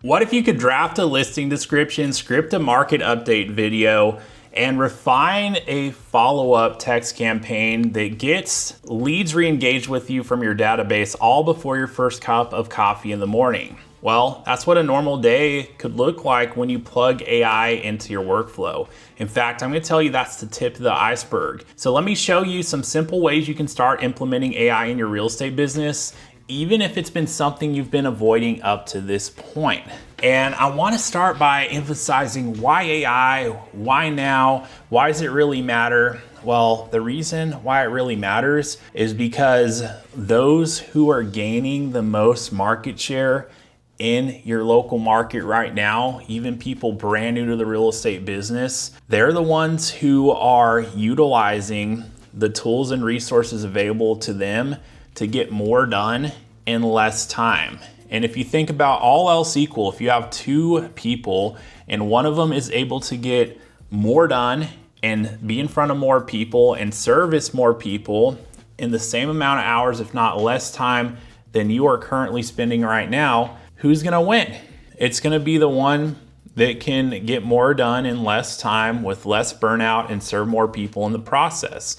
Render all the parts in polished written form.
What if you could draft a listing description, script a market update video, and refine a follow-up text campaign that gets leads re-engaged with you from your database all before your first cup of coffee in the morning? Well, that's what a normal day could look like when you plug AI into your workflow. In fact, I'm going to tell you that's the tip of the iceberg. So let me show you some simple ways you can start implementing AI in your real estate business, even if it's been something you've been avoiding up to this point. And I want to start by emphasizing why AI, why now, why does it really matter? Well, the reason why it really matters is because those who are gaining the most market share in your local market right now, even people brand new to the real estate business, they're the ones who are utilizing the tools and resources available to them to get more done in less time. And if you think about all else equal, if you have two people and one of them is able to get more done and be in front of more people and service more people in the same amount of hours, if not less time than you are currently spending right now, who's gonna win? It's gonna be the one that can get more done in less time with less burnout and serve more people in the process.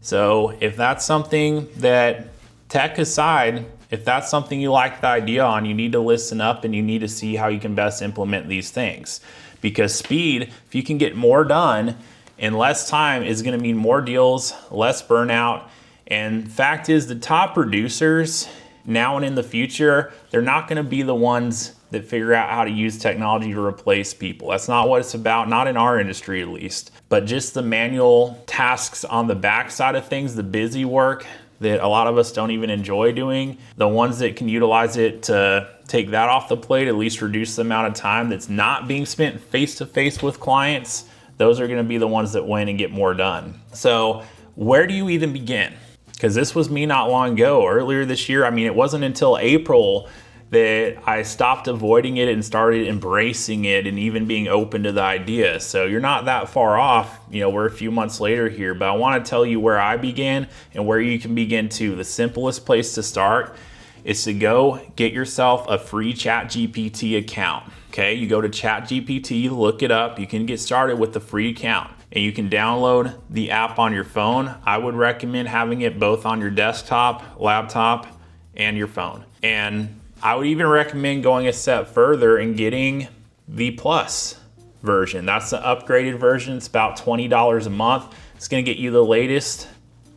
So if that's something that, tech aside, if that's something you like the idea on, you need to listen up and you need to see how you can best implement these things. Because speed, if you can get more done in less time, is gonna mean more deals, less burnout. And fact is, the top producers now and in the future, they're not gonna be the ones that figure out how to use technology to replace people. That's not what it's about, not in our industry at least. But just the manual tasks on the backside of things, the busy work that a lot of us don't even enjoy doing, the ones that can utilize it to take that off the plate, at least reduce the amount of time that's not being spent face-to-face with clients, those are gonna be the ones that win and get more done. So where do you even begin? Because this was me not long ago, earlier this year. I mean, it wasn't until April that I stopped avoiding it and started embracing it and even being open to the idea. So you're not that far off. You know, we're a few months later here, but I want to tell you where I began and where you can begin too. The simplest place to start is to go get yourself a free ChatGPT account. Okay, you go to ChatGPT, look it up. You can get started with the free account and you can download the app on your phone. I would recommend having it both on your desktop, laptop, and your phone. And I would even recommend going a step further and getting the Plus version. That's the upgraded version. It's about $20 a month. It's gonna get you the latest,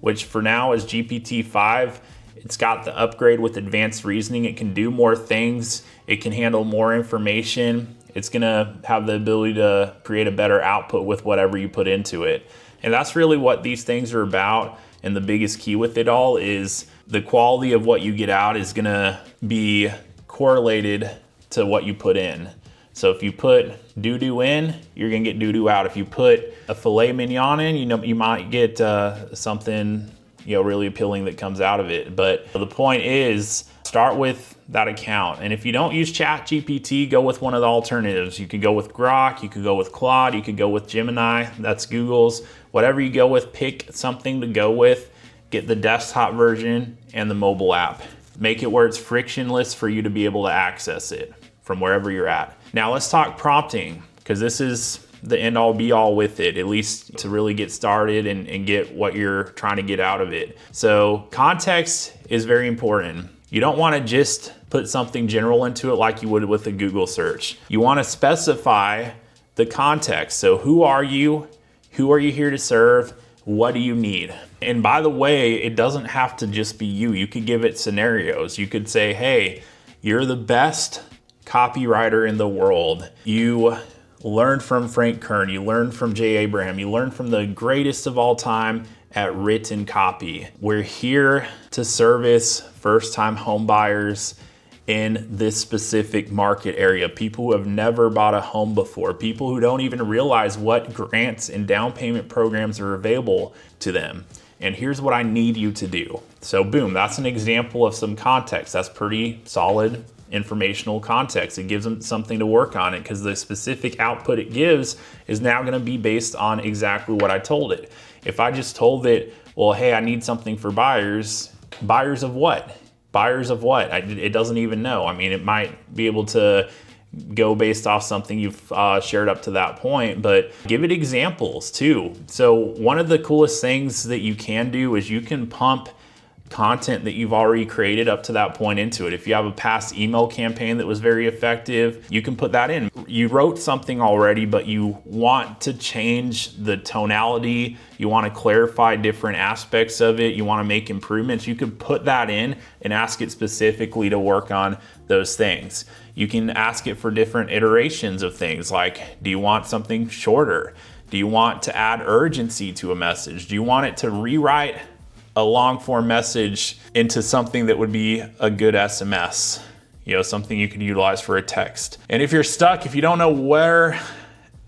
which for now is GPT-5. It's got the upgrade with advanced reasoning. It can do more things. It can handle more information. It's gonna have the ability to create a better output with whatever you put into it. And that's really what these things are about. And the biggest key with it all is the quality of what you get out is gonna be correlated to what you put in. So if you put doo-doo in, you're gonna get doo-doo out. If you put a filet mignon in, you might get something really appealing that comes out of it. But the point is, start with that account. And if you don't use ChatGPT, go with one of the alternatives. You could go with Grok, you could go with Claude, you could go with Gemini, that's Google's. Whatever you go with, pick something to go with. Get the desktop version and the mobile app. Make it where it's frictionless for you to be able to access it from wherever you're at. Now let's talk prompting, because this is the end all be all with it, at least to really get started and get what you're trying to get out of it. So context is very important. You don't want to just put something general into it like you would with a Google search. You want to specify the context. So who are you? Who are you here to serve? What do you need? And by the way, it doesn't have to just be you. You could give it scenarios. You could say, hey, you're the best copywriter in the world. You learned from Frank Kern. You learned from Jay Abraham. You learned from the greatest of all time at written copy. We're here to service first-time home buyers in this specific market area, people who have never bought a home before, people who don't even realize what grants and down payment programs are available to them. And here's what I need you to do. So boom, that's an example of some context. That's pretty solid informational context. It gives them something to work on it because the specific output it gives is now going to be based on exactly what I told it. If I just told it, well, hey, I need something for buyers, buyers of what? Buyers of what? It doesn't even know. I mean, it might be able to go based off something you've shared up to that point, but give it examples too. So one of the coolest things that you can do is you can pump content that you've already created up to that point into it. If you have a past email campaign that was very effective, you can put that in. You wrote something already, but you want to change the tonality, you want to clarify different aspects of it, you want to make improvements, you could put that in and ask it specifically to work on those things. You can ask it for different iterations of things, like, do you want something shorter? Do you want to add urgency to a message? Do you want it to rewrite a long form message into something that would be a good SMS? Something you could utilize for a text. And if you're stuck, if you don't know where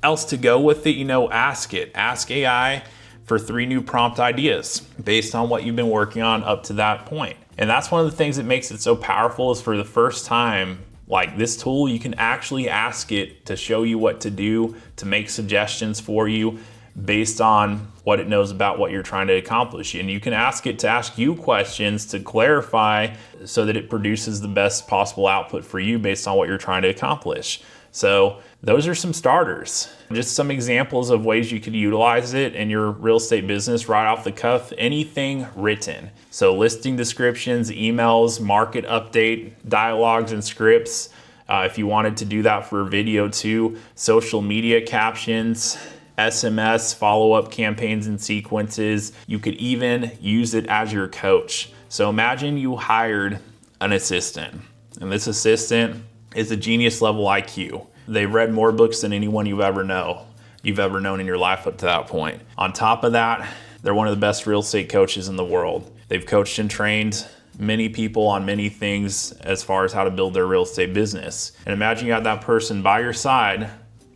else to go with it, ask it. Ask AI for 3 new prompt ideas based on what you've been working on up to that point. And that's one of the things that makes it so powerful, is for the first time, like this tool, you can actually ask it to show you what to do, to make suggestions for you based on what it knows about what you're trying to accomplish. And you can ask it to ask you questions to clarify so that it produces the best possible output for you based on what you're trying to accomplish. So those are some starters, just some examples of ways you could utilize it in your real estate business right off the cuff. Anything written. So listing descriptions, emails, market update, dialogues and scripts. If you wanted to do that for video too, social media captions, SMS, follow-up campaigns and sequences. You could even use it as your coach. So imagine you hired an assistant, and this assistant is a genius level IQ. They've read more books than anyone you've ever known in your life up to that point. On top of that, they're one of the best real estate coaches in the world. They've coached and trained many people on many things as far as how to build their real estate business. And imagine you had that person by your side,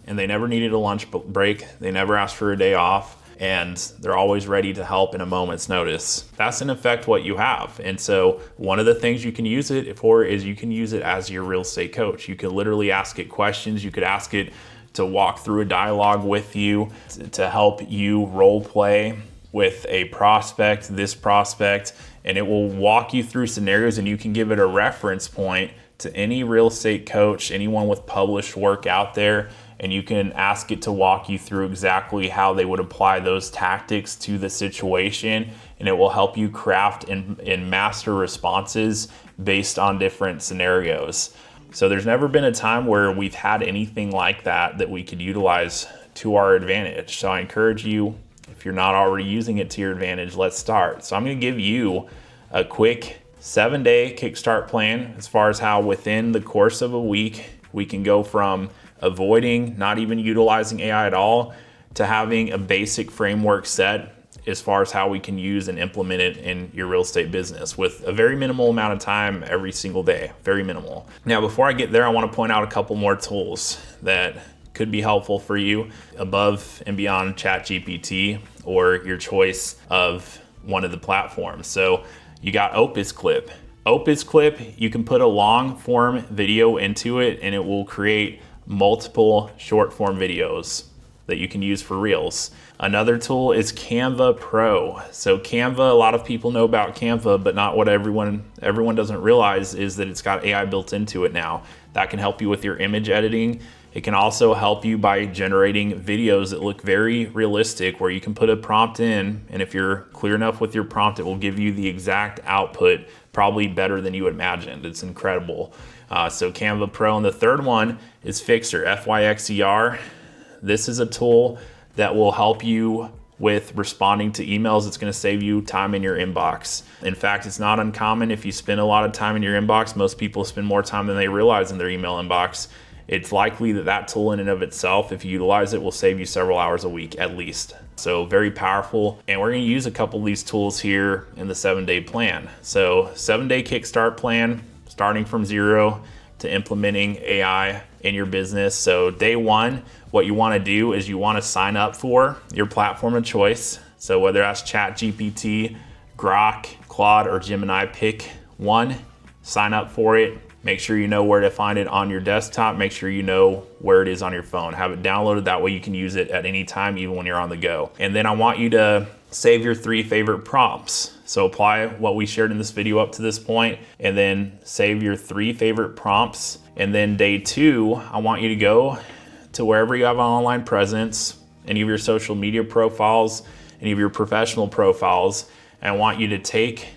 and they never needed a lunch break, they never asked for a day off, and they're always ready to help in a moment's notice. That's in effect what you have. And so one of the things you can use it for is you can use it as your real estate coach. You can literally ask it questions. You could ask it to walk through a dialogue with you, to help you role play with a prospect, this prospect, and it will walk you through scenarios, and you can give it a reference point to any real estate coach, anyone with published work out there, and you can ask it to walk you through exactly how they would apply those tactics to the situation, and it will help you craft and master responses based on different scenarios. So there's never been a time where we've had anything like that we could utilize to our advantage. So I encourage you, if you're not already using it to your advantage, let's start. So I'm gonna give you a quick 7-day kickstart plan as far as how within the course of a week, we can go from avoiding, not even utilizing AI at all, to having a basic framework set as far as how we can use and implement it in your real estate business with a very minimal amount of time every single day, very minimal. Now, before I get there, I want to point out a couple more tools that could be helpful for you above and beyond ChatGPT or your choice of one of the platforms. So you got Opus Clip. Opus Clip, you can put a long form video into it and it will create multiple short form videos that you can use for Reels. Another tool is Canva Pro. So Canva, a lot of people know about Canva, but not what everyone doesn't realize is that it's got AI built into it now. That can help you with your image editing. It can also help you by generating videos that look very realistic, where you can put a prompt in, and if you're clear enough with your prompt, it will give you the exact output, probably better than you imagined. It's incredible. So Canva Pro. And the third one is FYXr, FYXr. This is a tool that will help you with responding to emails. It's going to save you time in your inbox. In fact, it's not uncommon if you spend a lot of time in your inbox. Most people spend more time than they realize in their email inbox. It's likely that that tool in and of itself, if you utilize it, will save you several hours a week at least. So very powerful. And we're going to use a couple of these tools here in the 7-day plan. So 7-day kickstart plan, starting from 0 to implementing AI in your business. So day 1, what you want to do is you want to sign up for your platform of choice. So whether that's ChatGPT, Grok, Claude, or Gemini, pick one, sign up for it. Make sure you know where to find it on your desktop. Make sure you know where it is on your phone. Have it downloaded, that way you can use it at any time, even when you're on the go. And then I want you to save your 3 favorite prompts. So apply what we shared in this video up to this point, and then save your 3 favorite prompts. And then day 2, I want you to go to wherever you have an online presence, any of your social media profiles, any of your professional profiles, and I want you to take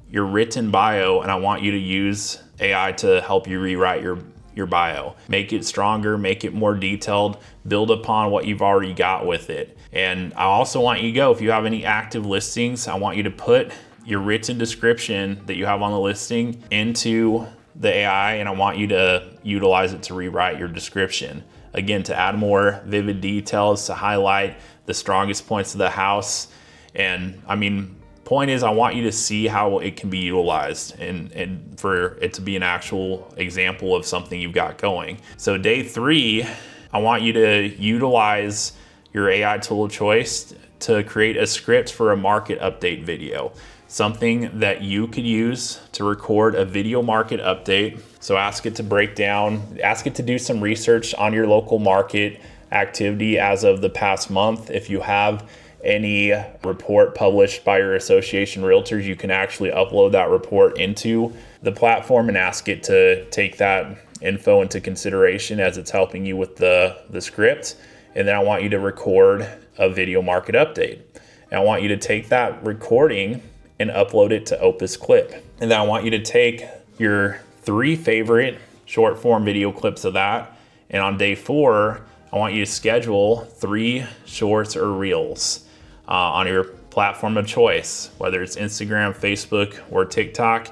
your written bio and I want you to use AI to help you rewrite your bio. Make it stronger, make it more detailed, build upon what you've already got with it. And I also want you to go, if you have any active listings, I want you to put your written description that you have on the listing into the AI, and I want you to utilize it to rewrite your description. Again, to add more vivid details, to highlight the strongest points of the house. And I mean, point is, I want you to see how it can be utilized and for it to be an actual example of something you've got going. So day 3, I want you to utilize your AI tool of choice to create a script for a market update video. Something that you could use to record a video market update. So ask it to break down, ask it to do some research on your local market activity as of the past month. If you have any report published by your association realtors, you can actually upload that report into the platform and ask it to take that info into consideration as it's helping you with the script. And then I want you to record a video market update. And I want you to take that recording and upload it to Opus clip. And then I want you to take your 3 favorite short form video clips of that. And on day 4, I want you to schedule 3 shorts or reels on your platform of choice, whether it's Instagram, Facebook, or TikTok.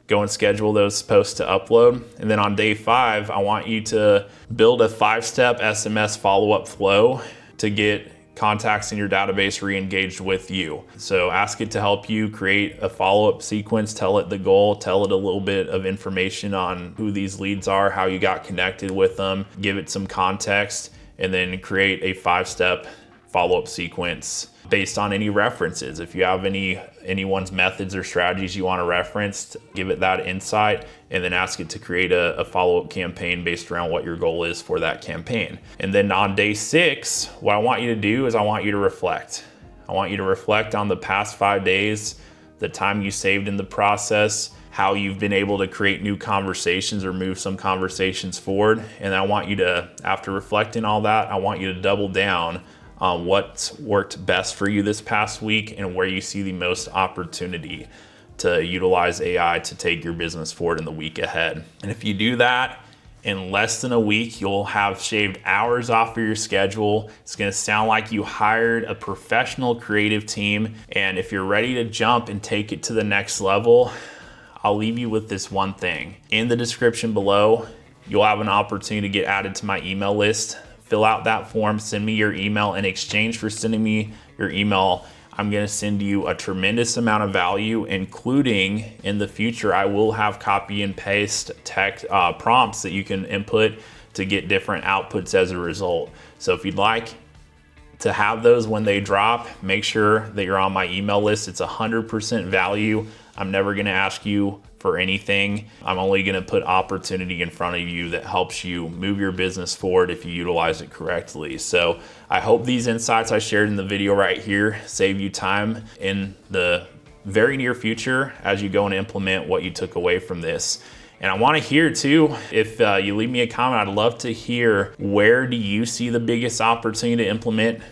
Go and schedule those posts to upload. And then on day 5, I want you to build a 5-step SMS follow-up flow to get contacts in your database re-engaged with you. So ask it to help you create a follow-up sequence, tell it the goal, tell it a little bit of information on who these leads are, how you got connected with them, give it some context, and then create a 5-step follow-up sequence based on any references. If you have anyone's methods or strategies you want to reference, give it that insight, and then ask it to create a follow-up campaign based around what your goal is for that campaign. And then on day 6, what I want you to do is I want you to reflect. I want you to reflect on the past 5 days, the time you saved in the process, how you've been able to create new conversations or move some conversations forward. And I want you to, after reflecting all that, I want you to double down on what's worked best for you this past week and where you see the most opportunity to utilize AI to take your business forward in the week ahead. And if you do that in less than a week, you'll have shaved hours off of your schedule. It's gonna sound like you hired a professional creative team. And if you're ready to jump and take it to the next level, I'll leave you with this one thing. In the description below, you'll have an opportunity to get added to my email list. Fill out that form, send me your email. In exchange for sending me your email, I'm gonna send you a tremendous amount of value, including in the future, I will have copy and paste text prompts that you can input to get different outputs as a result. So if you'd like to have those when they drop, make sure that you're on my email list. It's 100% value. I'm never gonna ask you for anything. I'm only gonna put opportunity in front of you that helps you move your business forward if you utilize it correctly. So I hope these insights I shared in the video right here save you time in the very near future as you go and implement what you took away from this. And I wanna hear too, if you leave me a comment, I'd love to hear, where do you see the biggest opportunity to implement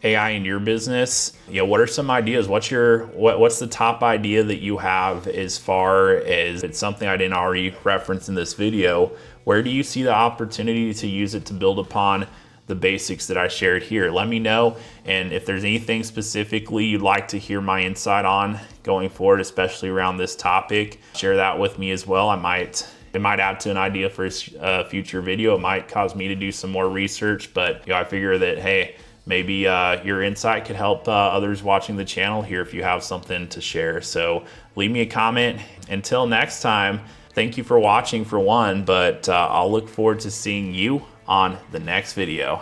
AI in your business? You know, what are some ideas? What's the top idea that you have as far as it's something I didn't already reference in this video? Where do you see the opportunity to use it to build upon the basics that I shared here? Let me know. And if there's anything specifically you'd like to hear my insight on going forward, especially around this topic, share that with me as well. It might add to an idea for a future video. It might cause me to do some more research, but you know, I figure that, hey, maybe your insight could help others watching the channel here if you have something to share. So leave me a comment. Until next time, thank you for watching for one, but I'll look forward to seeing you on the next video.